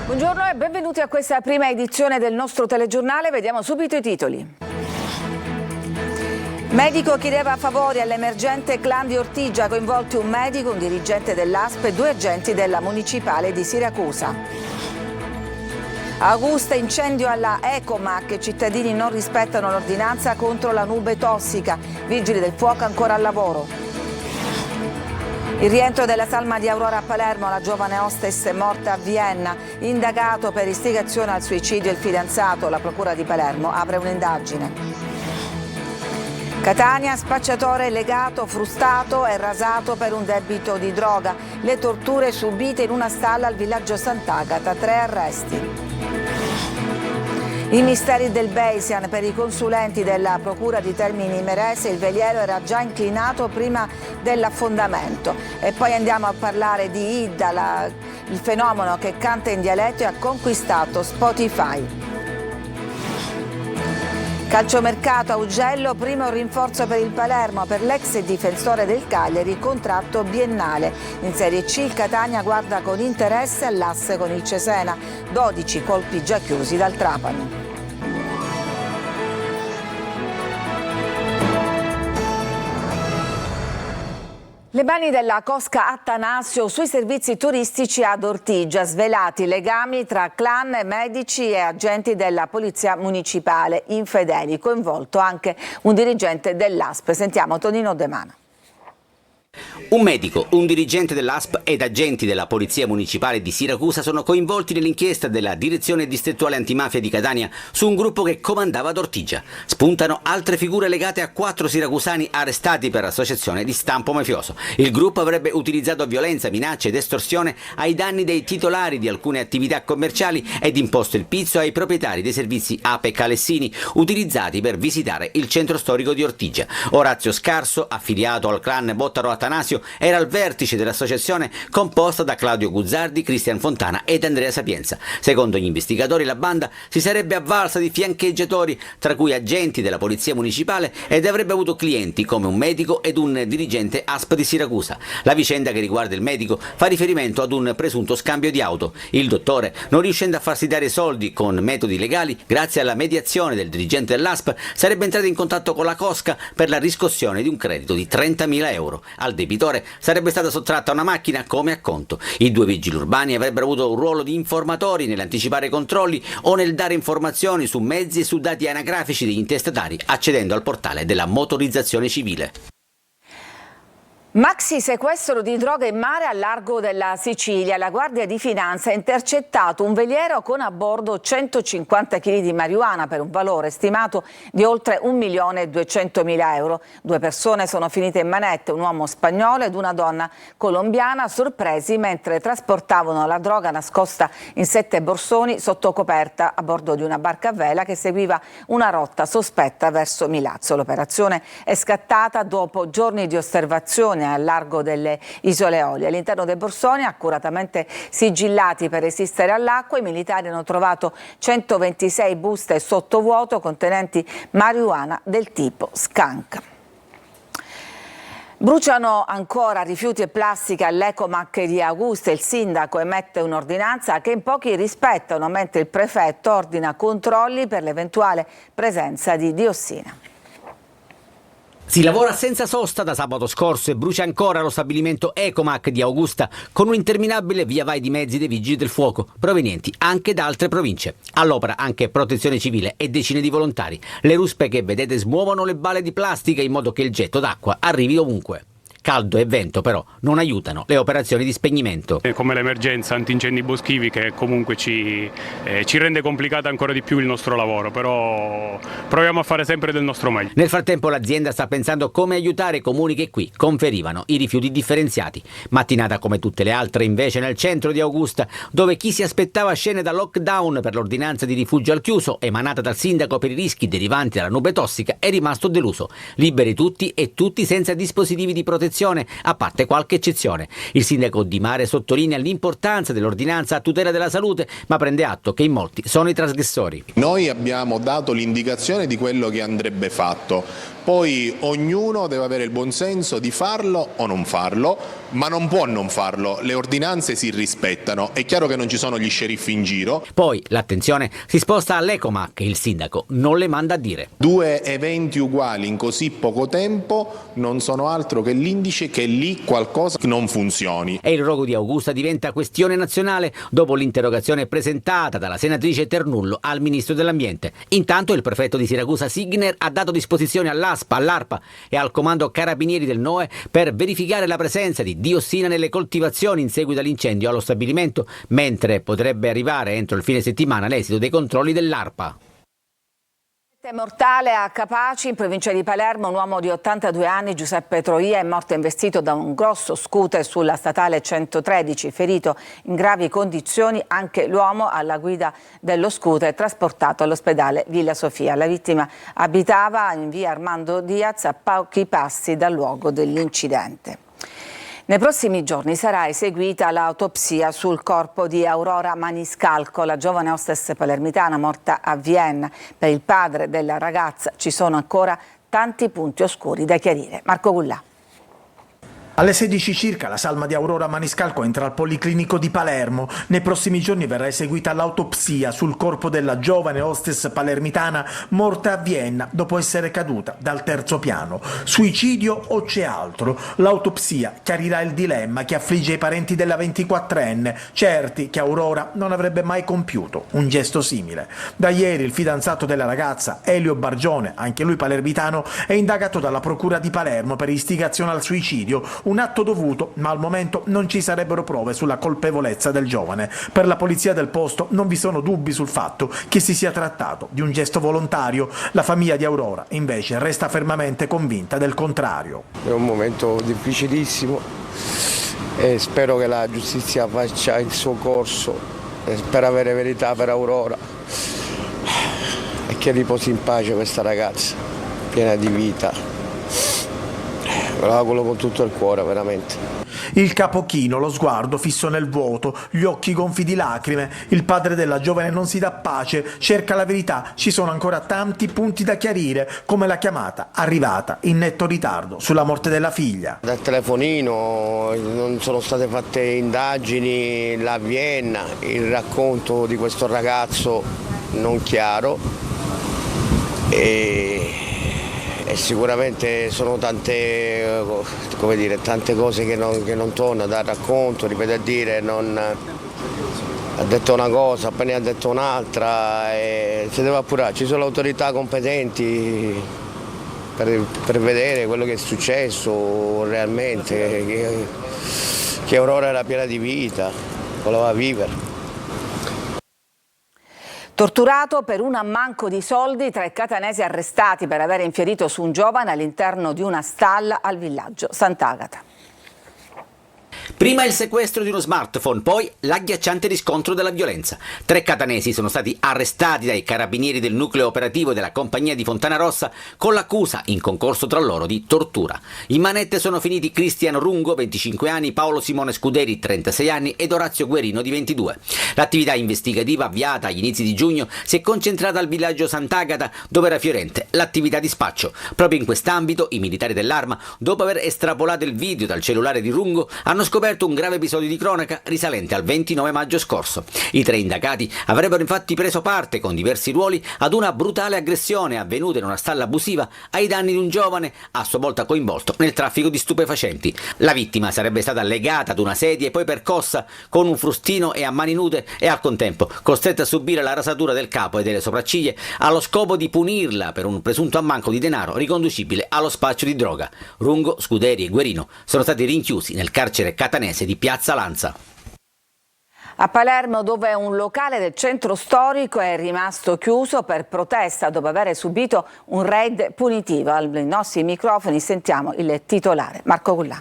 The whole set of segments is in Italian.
Buongiorno e benvenuti a questa prima edizione del nostro telegiornale. Vediamo subito i titoli. Medico chiedeva favori all'emergente clan di Ortigia, coinvolti un medico, un dirigente dell'ASP e 2 agenti della municipale di Siracusa. Augusta, incendio alla Ecomac, cittadini non rispettano l'ordinanza contro la nube tossica, vigili del fuoco ancora al lavoro. Il rientro della salma di Aurora a Palermo, la giovane hostess morta a Vienna, indagato per istigazione al suicidio il fidanzato, la procura di Palermo apre un'indagine. Catania, spacciatore legato, frustato e rasato per un debito di droga, le torture subite in una stalla al villaggio Sant'Agata, 3 arresti. I misteri del Basian per i consulenti della Procura di Termini Imerese, il veliero era già inclinato prima dell'affondamento. E poi andiamo a parlare di Idda, il fenomeno che canta in dialetto e ha conquistato Spotify. Calciomercato a Augello, primo rinforzo per il Palermo, per l'ex difensore del Cagliari, contratto biennale. In Serie C il Catania guarda con interesse all'asse con il Cesena, 12 colpi già chiusi dal Trapani. Le mani della cosca Attanasio sui servizi turistici ad Ortigia, svelati legami tra clan, medici e agenti della polizia municipale, infedeli, coinvolto anche un dirigente dell'ASP. Sentiamo Tonino De Mano. Un medico, un dirigente dell'ASP ed agenti della Polizia Municipale di Siracusa sono coinvolti nell'inchiesta della Direzione Distrettuale Antimafia di Catania su un gruppo che comandava ad Ortigia. Spuntano altre figure legate a 4 siracusani arrestati per associazione di stampo mafioso. Il gruppo avrebbe utilizzato violenza, minacce ed estorsione ai danni dei titolari di alcune attività commerciali ed imposto il pizzo ai proprietari dei servizi Ape Calessini utilizzati per visitare il centro storico di Ortigia. Orazio Scarso, affiliato al clan Bottaro Attanasio, era al vertice dell'associazione composta da Claudio Guzzardi, Cristian Fontana ed Andrea Sapienza. Secondo gli investigatori la banda si sarebbe avvalsa di fiancheggiatori, tra cui agenti della polizia municipale, ed avrebbe avuto clienti come un medico ed un dirigente ASP di Siracusa. La vicenda che riguarda il medico fa riferimento ad un presunto scambio di auto. Il dottore, non riuscendo a farsi dare soldi con metodi legali, grazie alla mediazione del dirigente dell'ASP, sarebbe entrato in contatto con la cosca per la riscossione di un credito di 30.000 euro. Al debitore sarebbe stata sottratta una macchina come acconto. I 2 vigili urbani avrebbero avuto un ruolo di informatori nell'anticipare controlli o nel dare informazioni su mezzi e su dati anagrafici degli intestatari, accedendo al portale della motorizzazione civile. Maxi sequestro di droga in mare al largo della Sicilia. La Guardia di Finanza ha intercettato un veliero con a bordo 150 kg di marijuana per un valore stimato di oltre 1.200.000 euro. 2 persone sono finite in manette, un uomo spagnolo ed una donna colombiana, sorpresi mentre trasportavano la droga nascosta in 7 borsoni sotto coperta a bordo di una barca a vela che seguiva una rotta sospetta verso Milazzo. L'operazione è scattata dopo giorni di osservazione al largo delle Isole Eolie. All'interno dei borsoni, accuratamente sigillati per resistere all'acqua, i militari hanno trovato 126 buste sottovuoto contenenti marijuana del tipo skunk. Bruciano ancora rifiuti e plastica all'Ecomac di Augusta. Il sindaco emette un'ordinanza che in pochi rispettano, mentre il prefetto ordina controlli per l'eventuale presenza di diossina. Si lavora senza sosta da sabato scorso e brucia ancora lo stabilimento Ecomac di Augusta con un interminabile via vai di mezzi dei vigili del fuoco provenienti anche da altre province. All'opera anche Protezione Civile e decine di volontari. Le ruspe che vedete smuovono le balle di plastica in modo che il getto d'acqua arrivi ovunque. Caldo e vento però non aiutano le operazioni di spegnimento. Come l'emergenza antincendi boschivi che comunque ci rende complicata ancora di più il nostro lavoro, però proviamo a fare sempre del nostro meglio. Nel frattempo l'azienda sta pensando come aiutare i comuni che qui conferivano i rifiuti differenziati. Mattinata come tutte le altre invece nel centro di Augusta, dove chi si aspettava scene da lockdown per l'ordinanza di rifugio al chiuso emanata dal sindaco per i rischi derivanti dalla nube tossica è rimasto deluso. Liberi tutti e tutti senza dispositivi di protezione protezione, a parte qualche eccezione. Il sindaco Di Mare sottolinea l'importanza dell'ordinanza a tutela della salute, ma prende atto che in molti sono i trasgressori. Noi abbiamo dato l'indicazione di quello che andrebbe fatto, poi ognuno deve avere il buonsenso di farlo o non farlo, ma non può non farlo, le ordinanze si rispettano, è chiaro che non ci sono gli sceriffi in giro. Poi l'attenzione si sposta all'Ecoma, che il sindaco non le manda a dire. 2 eventi uguali in così poco tempo non sono altro che l'indice che lì qualcosa non funzioni. E il rogo di Augusta diventa questione nazionale dopo l'interrogazione presentata dalla senatrice Ternullo al ministro dell'Ambiente. Intanto il prefetto di Siracusa Signer ha dato disposizione all'ASPA, all'ARPA e al comando carabinieri del NOE per verificare la presenza di diossina nelle coltivazioni in seguito all'incendio allo stabilimento, mentre potrebbe arrivare entro il fine settimana l'esito dei controlli dell'ARPA. Mortale a Capaci, in provincia di Palermo, un uomo di 82 anni, Giuseppe Troia, è morto investito da un grosso scooter sulla statale 113, ferito in gravi condizioni anche l'uomo alla guida dello scooter, trasportato all'ospedale Villa Sofia. La vittima abitava in via Armando Diaz, a pochi passi dal luogo dell'incidente. Nei prossimi giorni sarà eseguita l'autopsia sul corpo di Aurora Maniscalco, la giovane hostess palermitana morta a Vienna. Per il padre della ragazza ci sono ancora tanti punti oscuri da chiarire. Marco Gullà. Alle 16 circa la salma di Aurora Maniscalco entra al Policlinico di Palermo. Nei prossimi giorni verrà eseguita l'autopsia sul corpo della giovane hostess palermitana morta a Vienna dopo essere caduta dal terzo piano. Suicidio o c'è altro? L'autopsia chiarirà il dilemma che affligge i parenti della 24enne, certi che Aurora non avrebbe mai compiuto un gesto simile. Da ieri il fidanzato della ragazza, Elio Bargione, anche lui palermitano, è indagato dalla Procura di Palermo per istigazione al suicidio. Un atto dovuto, ma al momento non ci sarebbero prove sulla colpevolezza del giovane. Per la polizia del posto non vi sono dubbi sul fatto che si sia trattato di un gesto volontario. La famiglia di Aurora, invece, resta fermamente convinta del contrario. È un momento difficilissimo e spero che la giustizia faccia il suo corso per avere verità per Aurora e che riposi in pace questa ragazza piena di vita. Me lo auguro con tutto il cuore, veramente. Il capo chino, lo sguardo fisso nel vuoto, gli occhi gonfi di lacrime. Il padre della giovane non si dà pace, cerca la verità. Ci sono ancora tanti punti da chiarire, come la chiamata arrivata in netto ritardo sulla morte della figlia. Dal telefonino non sono state fatte indagini, la Vienna, il racconto di questo ragazzo non chiaro e sicuramente sono tante, come dire, tante cose che non tornano dal racconto, ripete a dire, ha detto una cosa, poi ne ha detto un'altra e si deve appurare, ci sono le autorità competenti per vedere quello che è successo realmente, che Aurora era piena di vita, voleva vivere. Torturato per un ammanco di soldi, 3 catanesi arrestati per aver infierito su un giovane all'interno di una stalla al villaggio Sant'Agata. Prima il sequestro di uno smartphone, poi l'agghiacciante riscontro della violenza. 3 catanesi sono stati arrestati dai carabinieri del nucleo operativo della compagnia di Fontanarossa con l'accusa, in concorso tra loro, di tortura. In manette sono finiti Cristiano Rungo, 25 anni, Paolo Simone Scuderi, 36 anni ed Orazio Guerino, di 22. L'attività investigativa avviata agli inizi di giugno si è concentrata al villaggio Sant'Agata, dove era fiorente l'attività di spaccio. Proprio in quest'ambito i militari dell'Arma, dopo aver estrapolato il video dal cellulare di Rungo, hanno scoperto un grave episodio di cronaca risalente al 29 maggio scorso. I 3 indagati avrebbero infatti preso parte con diversi ruoli ad una brutale aggressione avvenuta in una stalla abusiva ai danni di un giovane a sua volta coinvolto nel traffico di stupefacenti. La vittima sarebbe stata legata ad una sedia e poi percossa con un frustino e a mani nude e al contempo costretta a subire la rasatura del capo e delle sopracciglia allo scopo di punirla per un presunto ammanco di denaro riconducibile allo spaccio di droga. Rungo, Scuderi e Guerino sono stati rinchiusi nel carcere catanese di Piazza Lanza. A Palermo, dove un locale del centro storico è rimasto chiuso per protesta dopo aver subito un raid punitivo. Ai nostri microfoni sentiamo il titolare, Marco Gullà.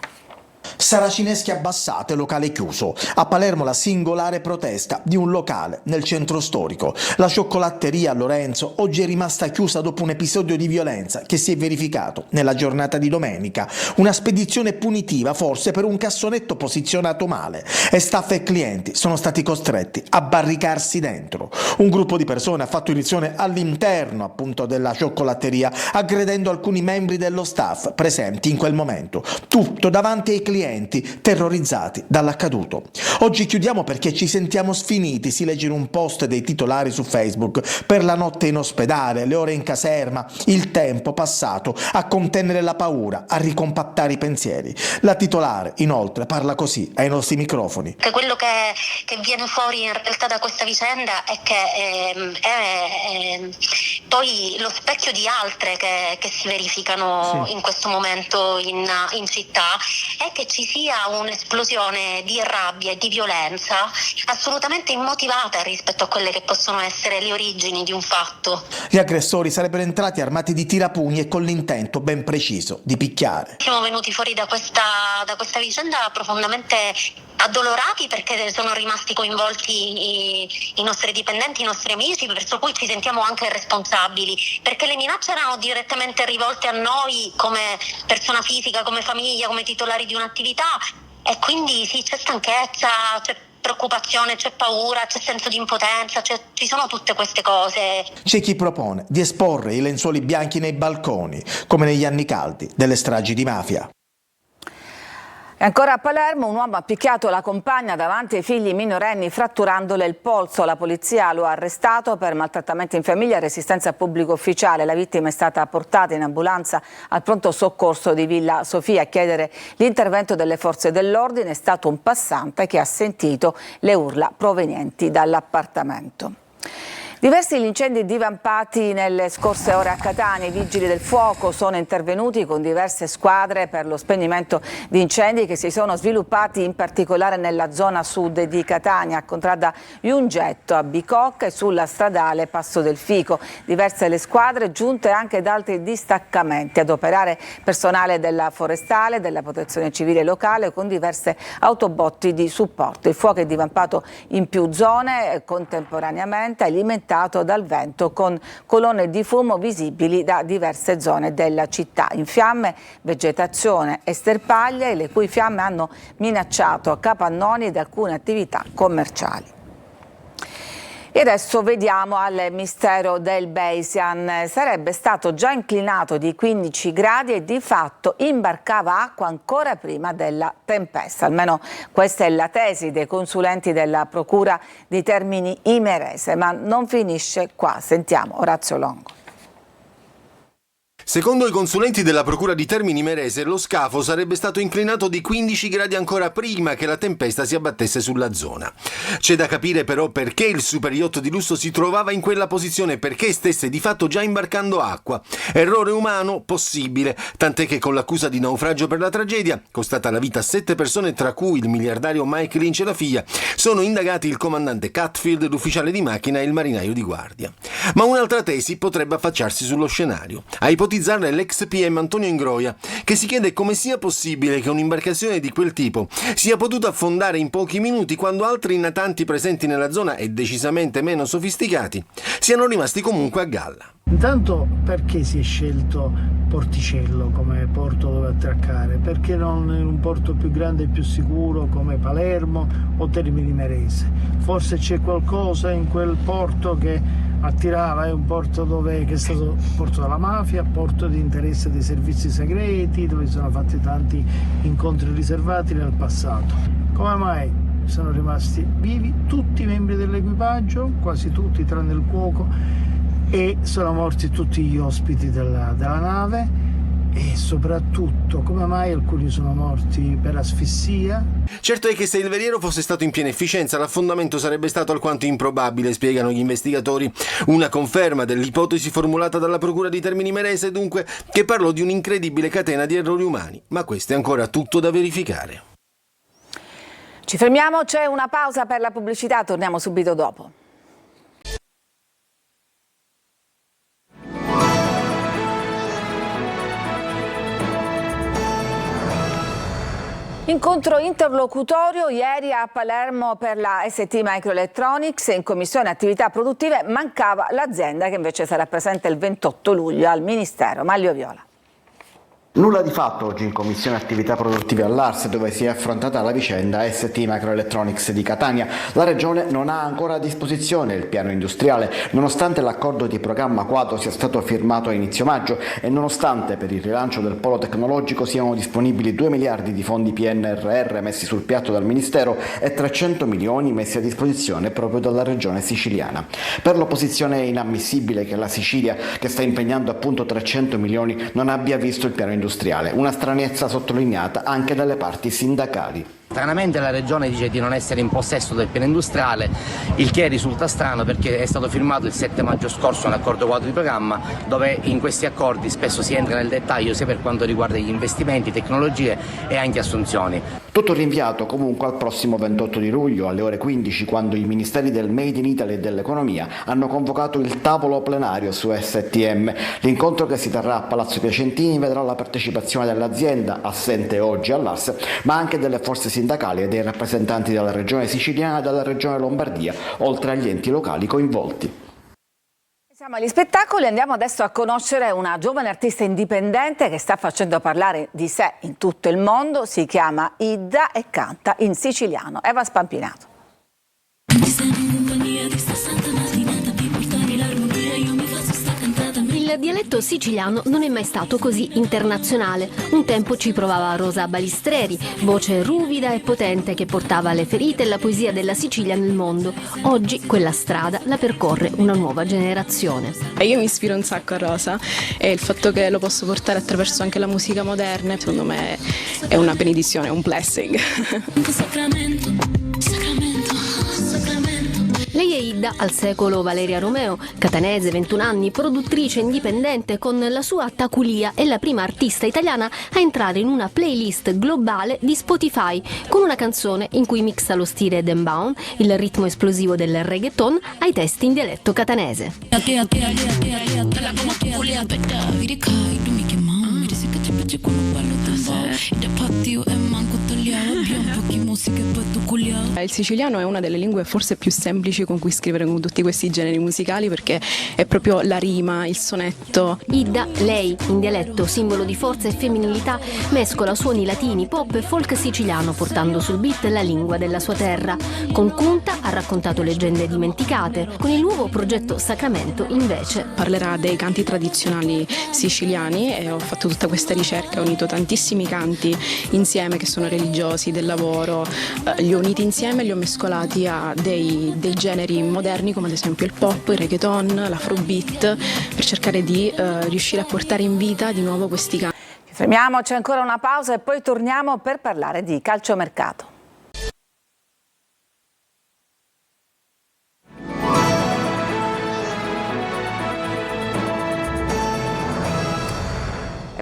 Saracinesche abbassate, locale chiuso. A Palermo la singolare protesta di un locale nel centro storico. La cioccolatteria Lorenzo oggi è rimasta chiusa dopo un episodio di violenza che si è verificato nella giornata di domenica. Una spedizione punitiva forse per un cassonetto posizionato male e staff e clienti sono stati costretti a barricarsi dentro. Un gruppo di persone ha fatto irruzione all'interno appunto della cioccolatteria, aggredendo alcuni membri dello staff presenti in quel momento. Tutto davanti ai clienti terrorizzati dall'accaduto. Oggi chiudiamo perché ci sentiamo sfiniti, si legge in un post dei titolari su Facebook. Per la notte in ospedale, le ore in caserma, il tempo passato a contenere la paura, a ricompattare i pensieri. La titolare inoltre parla così ai nostri microfoni. Che quello che viene fuori in realtà da questa vicenda è che è poi lo specchio di altre che si verificano in questo momento in città, è che ci sia un'esplosione di rabbia e di violenza assolutamente immotivata rispetto a quelle che possono essere le origini di un fatto. Gli aggressori sarebbero entrati armati di tirapugni e con l'intento ben preciso di picchiare. Siamo venuti fuori da questa vicenda profondamente addolorati perché sono rimasti coinvolti i nostri dipendenti, i nostri amici, verso cui ci sentiamo anche responsabili, perché le minacce erano direttamente rivolte a noi come persona fisica, come famiglia, come titolari di un'attività, e quindi sì, c'è stanchezza, c'è preoccupazione, c'è paura, c'è senso di impotenza, ci sono tutte queste cose. C'è chi propone di esporre i lenzuoli bianchi nei balconi, come negli anni caldi delle stragi di mafia. E ancora a Palermo un uomo ha picchiato la compagna davanti ai figli minorenni fratturandole il polso. La polizia lo ha arrestato per maltrattamento in famiglia e resistenza a pubblico ufficiale. La vittima è stata portata in ambulanza al pronto soccorso di Villa Sofia. A chiedere l'intervento delle forze dell'ordine è stato un passante che ha sentito le urla provenienti dall'appartamento. Diversi gli incendi divampati nelle scorse ore a Catania. I vigili del fuoco sono intervenuti con diverse squadre per lo spegnimento di incendi che si sono sviluppati in particolare nella zona sud di Catania, a Contrada Iungetto, a Bicocca e sulla stradale Passo del Fico. Diverse le squadre, giunte anche da altri distaccamenti, ad operare personale della forestale, della protezione civile locale con diverse autobotti di supporto. Il fuoco è divampato in più zone contemporaneamente, alimentato dal vento con colonne di fumo visibili da diverse zone della città. In fiamme vegetazione e sterpaglie, le cui fiamme hanno minacciato capannoni ed alcune attività commerciali. E adesso vediamo al mistero del Beisan. Sarebbe stato già inclinato di 15 gradi e di fatto imbarcava acqua ancora prima della tempesta. Almeno questa è la tesi dei consulenti della Procura di Termini Imerese, ma non finisce qua. Sentiamo Orazio Longo. Secondo i consulenti della Procura di Termini Imerese, lo scafo sarebbe stato inclinato di 15 gradi ancora prima che la tempesta si abbattesse sulla zona. C'è da capire però perché il super yacht di lusso si trovava in quella posizione, perché stesse di fatto già imbarcando acqua. Errore umano? Possibile, tant'è che con l'accusa di naufragio per la tragedia, costata la vita a 7 persone tra cui il miliardario Mike Lynch e la figlia, sono indagati il comandante Catfield, l'ufficiale di macchina e il marinaio di guardia. Ma un'altra tesi potrebbe affacciarsi sullo scenario. A ipotizzarla l'ex PM Antonio Ingroia, che si chiede come sia possibile che un'imbarcazione di quel tipo sia potuta affondare in pochi minuti quando altri natanti presenti nella zona e decisamente meno sofisticati siano rimasti comunque a galla. Intanto, perché si è scelto Porticello come porto dove attraccare? Perché non in un porto più grande e più sicuro come Palermo o Termini Imerese? Forse c'è qualcosa in quel porto che attirava, è un porto che è stato porto della mafia, porto di interesse dei servizi segreti, dove si sono fatti tanti incontri riservati nel passato. Come mai sono rimasti vivi tutti i membri dell'equipaggio, quasi tutti tranne il cuoco, e sono morti tutti gli ospiti della nave? E soprattutto, come mai alcuni sono morti per asfissia? Certo è che se il veliero fosse stato in piena efficienza, l'affondamento sarebbe stato alquanto improbabile, spiegano gli investigatori. Una conferma dell'ipotesi formulata dalla Procura di Termini Imerese, dunque, che parlò di un'incredibile catena di errori umani. Ma questo è ancora tutto da verificare. Ci fermiamo, c'è una pausa per la pubblicità, torniamo subito dopo. Incontro interlocutorio ieri a Palermo per la ST Microelectronics. In commissione attività produttive mancava l'azienda che invece sarà presente il 28 luglio al Ministero. Maglio Viola. Nulla di fatto oggi in commissione attività produttive all'Ars, dove si è affrontata la vicenda ST Microelectronics di Catania. La Regione non ha ancora a disposizione il piano industriale, nonostante l'accordo di programma quadro sia stato firmato a inizio maggio e nonostante per il rilancio del polo tecnologico siano disponibili 2 miliardi di fondi PNRR messi sul piatto dal Ministero e 300 milioni messi a disposizione proprio dalla Regione siciliana. Per l'opposizione è inammissibile che la Sicilia, che sta impegnando appunto 300 milioni, non abbia visto il piano industriale, una stranezza sottolineata anche dalle parti sindacali. Stranamente la Regione dice di non essere in possesso del piano industriale, il che risulta strano perché è stato firmato il 7 maggio scorso un accordo quadro di programma dove in questi accordi spesso si entra nel dettaglio sia per quanto riguarda gli investimenti, tecnologie e anche assunzioni. Tutto rinviato comunque al prossimo 28 di luglio alle ore 15, quando i ministeri del Made in Italy e dell'Economia hanno convocato il tavolo plenario su STM. L'incontro, che si terrà a Palazzo Piacentini, vedrà la partecipazione dell'azienda, assente oggi all'ARS, ma anche delle forze sindacali e dei rappresentanti della Regione Siciliana e della Regione Lombardia, oltre agli enti locali coinvolti. Siamo agli spettacoli, andiamo adesso a conoscere una giovane artista indipendente che sta facendo parlare di sé in tutto il mondo. Si chiama Idda e canta in siciliano. Eva Spampinato. Il dialetto siciliano non è mai stato così internazionale. Un tempo ci provava Rosa Balistreri, voce ruvida e potente che portava le ferite e la poesia della Sicilia nel mondo. Oggi quella strada la percorre una nuova generazione. Io mi ispiro un sacco a Rosa e il fatto che lo posso portare attraverso anche la musica moderna, secondo me è una benedizione, è un blessing. Lei è Idda, al secolo Valeria Romeo, catanese, 21 anni, produttrice indipendente. Con la sua Taculia è la prima artista italiana a entrare in una playlist globale di Spotify, con una canzone in cui mixa lo stile Dembow, il ritmo esplosivo del reggaeton, ai testi in dialetto catanese. Il siciliano è una delle lingue forse più semplici con cui scrivere con tutti questi generi musicali, perché è proprio la rima, il sonetto. Idda, lei, in dialetto, simbolo di forza e femminilità, mescola suoni latini, pop e folk siciliano, portando sul beat la lingua della sua terra. Con Cunta ha raccontato leggende dimenticate. Con il nuovo progetto Sacramento, invece, parlerà dei canti tradizionali siciliani e ho fatto tutta questa ricerca, ho unito tantissimi canti insieme che sono religiosi, del lavoro, li ho uniti insieme e li ho mescolati a dei generi moderni come ad esempio il pop, il reggaeton, l'afrobeat, per cercare di riuscire a portare in vita di nuovo questi canti. Ci fermiamo, c'è ancora una pausa e poi torniamo per parlare di calciomercato.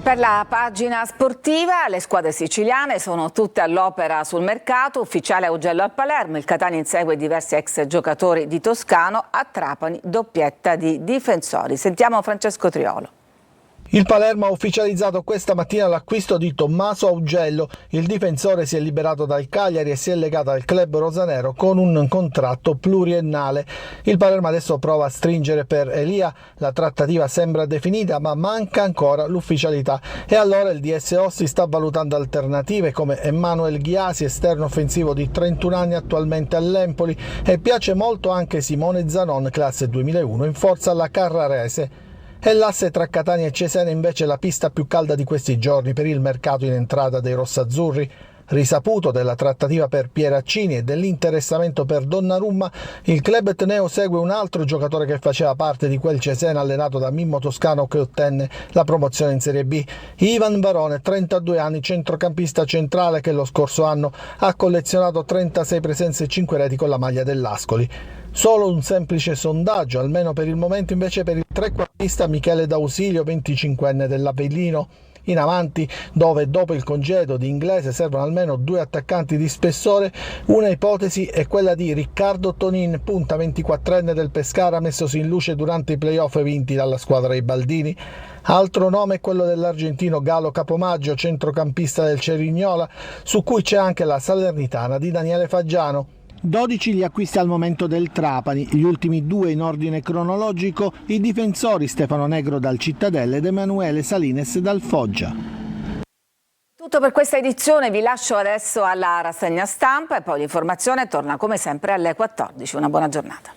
Per la pagina sportiva, le squadre siciliane sono tutte all'opera sul mercato. Ufficiale Augello al Palermo, il Catania insegue diversi ex giocatori di Toscano, a Trapani doppietta di difensori. Sentiamo Francesco Triolo. Il Palermo ha ufficializzato questa mattina l'acquisto di Tommaso Augello. Il difensore si è liberato dal Cagliari e si è legato al club rosanero con un contratto pluriennale. Il Palermo adesso prova a stringere per Elia. La trattativa sembra definita, ma manca ancora l'ufficialità. E allora il DSO si sta valutando alternative come Emanuel Ghiasi, esterno offensivo di 31 anni attualmente all'Empoli, e piace molto anche Simone Zanon, classe 2001, in forza alla Carrarese. E l'asse tra Catania e Cesena invece è la pista più calda di questi giorni per il mercato in entrata dei rossazzurri. Risaputo della trattativa per Pieraccini e dell'interessamento per Donnarumma, il club etneo segue un altro giocatore che faceva parte di quel Cesena allenato da Mimmo Toscano che ottenne la promozione in Serie B. Ivan Barone, 32 anni, centrocampista centrale che lo scorso anno ha collezionato 36 presenze e 5 reti con la maglia dell'Ascoli. Solo un semplice sondaggio, almeno per il momento, invece per il trequartista Michele D'Ausilio, 25enne dell'Avellino. In avanti, dove dopo il congedo di Inglese servono almeno 2 attaccanti di spessore, una ipotesi è quella di Riccardo Tonin, punta 24enne del Pescara messosi in luce durante i playoff vinti dalla squadra dei Baldini. Altro nome è quello dell'argentino Galo Capomaggio, centrocampista del Cerignola, su cui c'è anche la salernitana di Daniele Faggiano. 12 gli acquisti al momento del Trapani, gli ultimi 2 in ordine cronologico, i difensori Stefano Negro dal Cittadella ed Emanuele Salines dal Foggia. Tutto per questa edizione, vi lascio adesso alla rassegna stampa e poi l'informazione torna come sempre alle 14. Una buona giornata.